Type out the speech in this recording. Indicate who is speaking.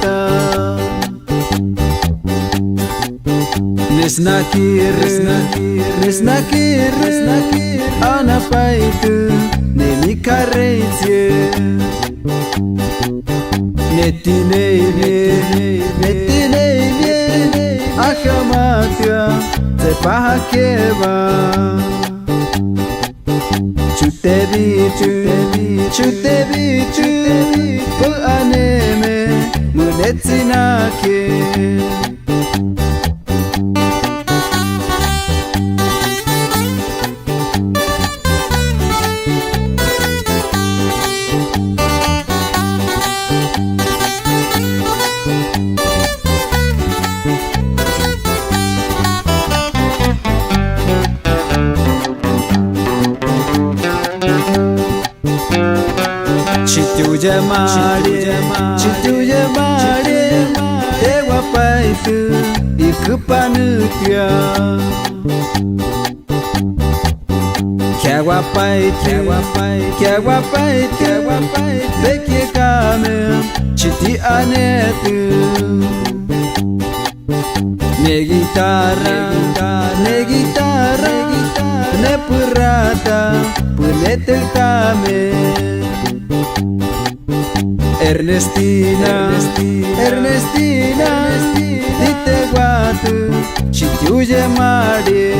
Speaker 1: mata Nesnakir Ana paitu Nemi kareiție Netineye Ahamatia Tsepaha keva Chutebi Pu aneme Munetsinake Chitu jamare Tewa paitu Ikupanutia Kyawa paitu Beki kame Chiti anetu Negitara Nepurata Punetel kame Ernestina Dite guatu Chitu jamare